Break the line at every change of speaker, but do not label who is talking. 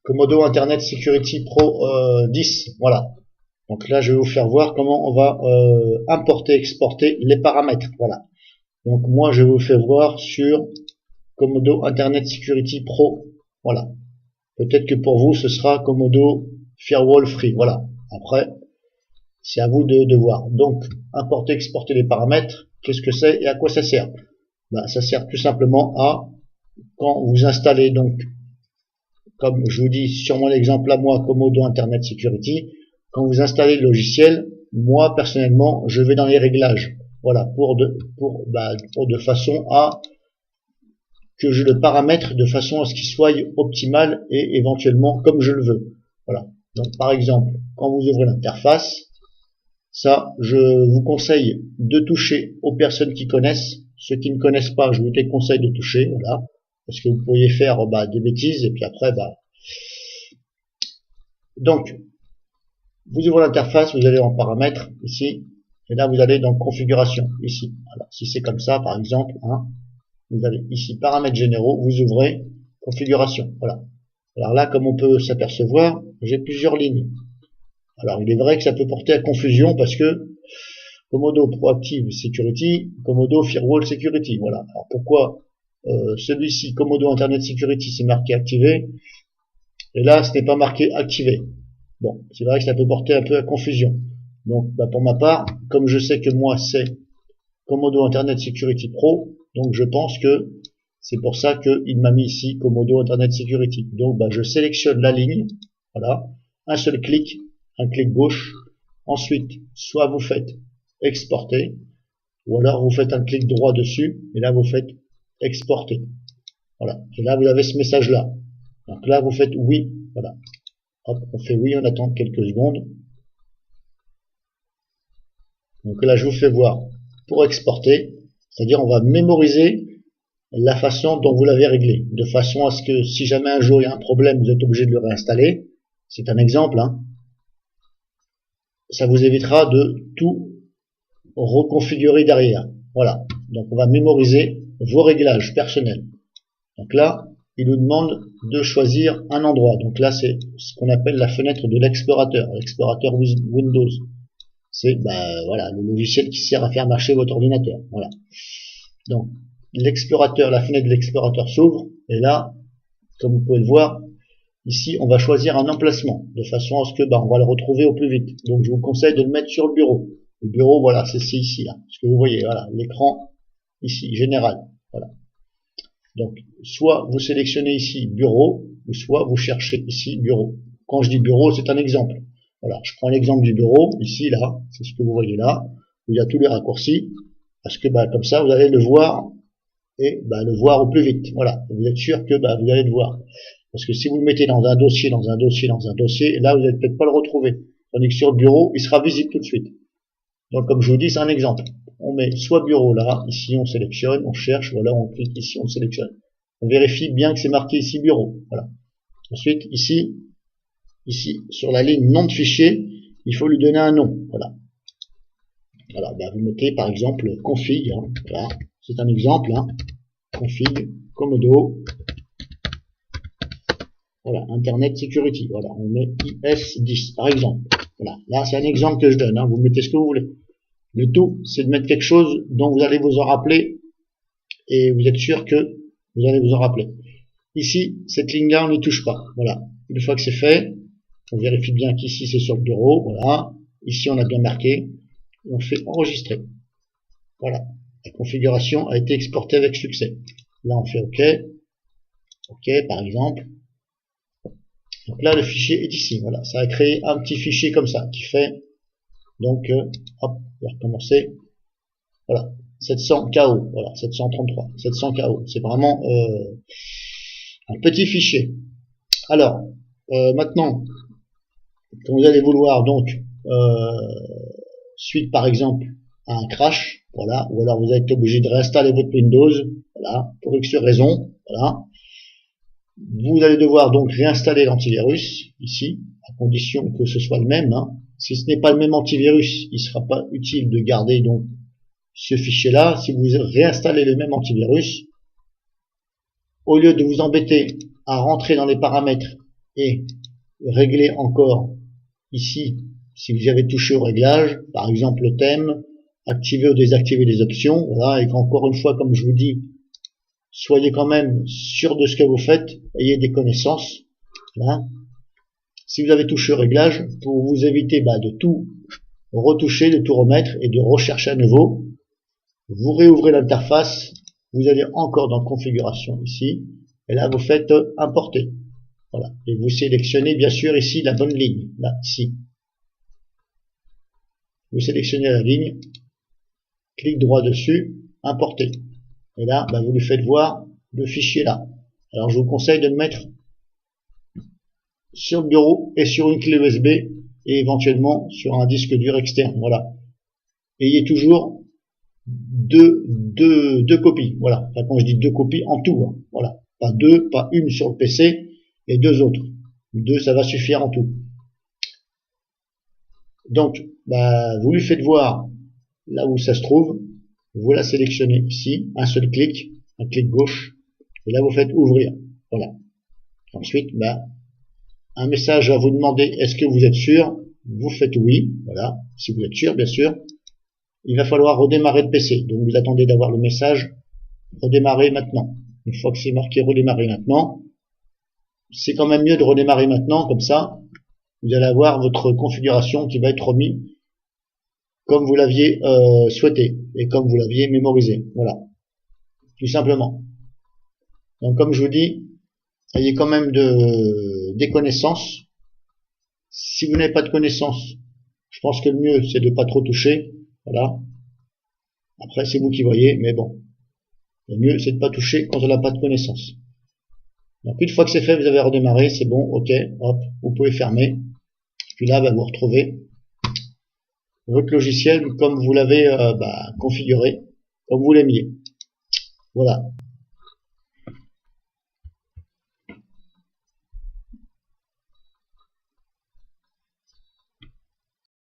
Comodo Internet Security Pro 10. Voilà. Donc là, je vais vous faire voir comment on va importer, exporter les paramètres. Voilà. Donc moi, je vous fais voir sur Comodo Internet Security Pro. Voilà. Peut-être que pour vous, ce sera Comodo Firewall Free. Voilà. Après, c'est à vous de voir. Donc, importer, exporter les paramètres. Qu'est-ce que c'est et à quoi ça sert? Ben, ça sert tout simplement à, quand vous installez donc, comme je vous dis sur mon exemple à moi, Comodo Internet Security, quand vous installez le logiciel, moi personnellement, je vais dans les réglages. Voilà, pour de façon à que je le paramètre de façon à ce qu'il soit optimal et éventuellement comme je le veux. Voilà. Donc par exemple, quand vous ouvrez l'interface, ça, je vous conseille de toucher aux personnes qui connaissent. Ceux qui ne connaissent pas, je vous déconseille de toucher, voilà, parce que vous pourriez faire des bêtises et puis après, donc, vous ouvrez l'interface, vous allez en paramètres ici, et là vous allez dans configuration ici. Alors, si c'est comme ça, par exemple, hein, vous allez ici paramètres généraux, vous ouvrez configuration. Voilà. Alors là, comme on peut s'apercevoir, j'ai plusieurs lignes. Alors, il est vrai que ça peut porter à confusion parce que Comodo Proactive Security, Comodo Firewall Security. Voilà. Alors pourquoi celui-ci, Comodo Internet Security, c'est marqué activé et là, ce n'est pas marqué activé. Bon, c'est vrai que ça peut porter un peu à confusion. Donc, pour ma part, comme je sais que moi, c'est Comodo Internet Security Pro, donc je pense que c'est pour ça qu'il m'a mis ici Comodo Internet Security. Donc, je sélectionne la ligne, voilà, un seul clic gauche. Ensuite, soit vous faites exporter, ou alors vous faites un clic droit dessus, et là vous faites exporter. Voilà. Et là vous avez ce message-là. Donc là vous faites oui. Voilà. Hop, on fait oui, on attend quelques secondes. Donc là je vous fais voir pour exporter, c'est-à-dire on va mémoriser la façon dont vous l'avez réglé, de façon à ce que si jamais un jour il y a un problème, vous êtes obligé de le réinstaller. C'est un exemple, hein. Ça vous évitera de tout reconfigurer derrière. Voilà. Donc on va mémoriser vos réglages personnels. Donc là, il nous demande de choisir un endroit. Donc là, c'est ce qu'on appelle la fenêtre de l'explorateur, l'explorateur Windows. C'est voilà, le logiciel qui sert à faire marcher votre ordinateur. Voilà. Donc l'explorateur, la fenêtre de l'explorateur s'ouvre et là, comme vous pouvez le voir, ici, on va choisir un emplacement de façon à ce que on va le retrouver au plus vite. Donc je vous conseille de le mettre sur le bureau. Le bureau, voilà, c'est ici, là. Ce que vous voyez, voilà, l'écran ici, général. Voilà. Donc, soit vous sélectionnez ici bureau, ou soit vous cherchez ici bureau. Quand je dis bureau, c'est un exemple. Voilà, je prends l'exemple du bureau, ici, là, c'est ce que vous voyez là, où il y a tous les raccourcis, parce que comme ça, vous allez le voir, et le voir au plus vite. Voilà, vous êtes sûr que vous allez le voir. Parce que si vous le mettez dans un dossier, là, vous n'allez peut-être pas le retrouver. Tandis que sur le bureau, il sera visible tout de suite. Donc, comme je vous dis, c'est un exemple. On met soit bureau là, ici on sélectionne, on cherche, voilà, on clique ici, on sélectionne. On vérifie bien que c'est marqué ici bureau. Voilà. Ensuite, ici, sur la ligne nom de fichier, il faut lui donner un nom. Voilà. Alors, vous mettez par exemple config. Hein, voilà. C'est un exemple. Hein, config, Comodo. Voilà, Internet Security. Voilà, on met IS10 par exemple. Voilà, là c'est un exemple que je donne. Hein, vous mettez ce que vous voulez. Le tout, c'est de mettre quelque chose dont vous allez vous en rappeler et vous êtes sûr que vous allez vous en rappeler. Ici, cette ligne-là, on n'y touche pas. Voilà. Une fois que c'est fait, on vérifie bien qu'ici c'est sur le bureau. Voilà. Ici, on a bien marqué. On fait enregistrer. Voilà. La configuration a été exportée avec succès. Là, on fait OK. OK, par exemple. Donc là, le fichier est ici. Voilà. Ça a créé un petit fichier comme ça qui fait. Donc, hop, on va recommencer. Voilà, 700 KO, voilà, 733, 700 KO. C'est vraiment un petit fichier. Alors, maintenant, quand vous allez vouloir donc suite par exemple à un crash, voilà, ou alors vous êtes obligé de réinstaller votre Windows, voilà, pour X raison, voilà. Vous allez devoir donc réinstaller l'antivirus ici, à condition que ce soit le même. Hein. Si ce n'est pas le même antivirus, il ne sera pas utile de garder donc ce fichier-là. Si vous réinstallez le même antivirus, au lieu de vous embêter à rentrer dans les paramètres et régler encore ici, si vous avez touché au réglage, par exemple le thème, activer ou désactiver les options, voilà, et qu'encore une fois, comme je vous dis, soyez quand même sûr de ce que vous faites, ayez des connaissances, voilà. Si vous avez touché au réglage, pour vous éviter de tout retoucher, de tout remettre et de rechercher à nouveau, vous réouvrez l'interface, vous allez encore dans configuration ici, et là vous faites importer. Voilà. Et vous sélectionnez bien sûr ici la bonne ligne, là, ici. Vous sélectionnez la ligne, clic droit dessus, importer. Et là, vous lui faites voir le fichier là. Alors je vous conseille de le mettre sur le bureau et sur une clé USB et éventuellement sur un disque dur externe. Voilà. Ayez toujours deux copies. Voilà. Enfin, quand je dis deux copies, en tout. Hein. Voilà. Pas deux, pas une sur le PC et deux autres. Deux, ça va suffire en tout. Donc, vous lui faites voir là où ça se trouve. Vous la sélectionnez ici, un seul clic, un clic gauche, et là vous faites ouvrir. Voilà. Ensuite, un message va vous demander est-ce que vous êtes sûr? Vous faites oui, voilà, si vous êtes sûr, bien sûr. Il va falloir redémarrer le PC. Donc vous attendez d'avoir le message redémarrer maintenant. Une fois que c'est marqué redémarrer maintenant, c'est quand même mieux de redémarrer maintenant, comme ça, vous allez avoir votre configuration qui va être remise comme vous l'aviez souhaité et comme vous l'aviez mémorisé. Voilà, tout simplement. Donc comme je vous dis, ayez quand même des connaissances. Si vous n'avez pas de connaissances, je pense que le mieux c'est de pas trop toucher. Voilà. Après c'est vous qui voyez, mais bon, le mieux c'est de pas toucher quand on n'a pas de connaissances. Donc une fois que c'est fait, vous avez redémarré, c'est bon, ok, hop, vous pouvez fermer. Puis là, vous retrouvez votre logiciel comme vous l'avez configuré, comme vous l'aimiez. Voilà.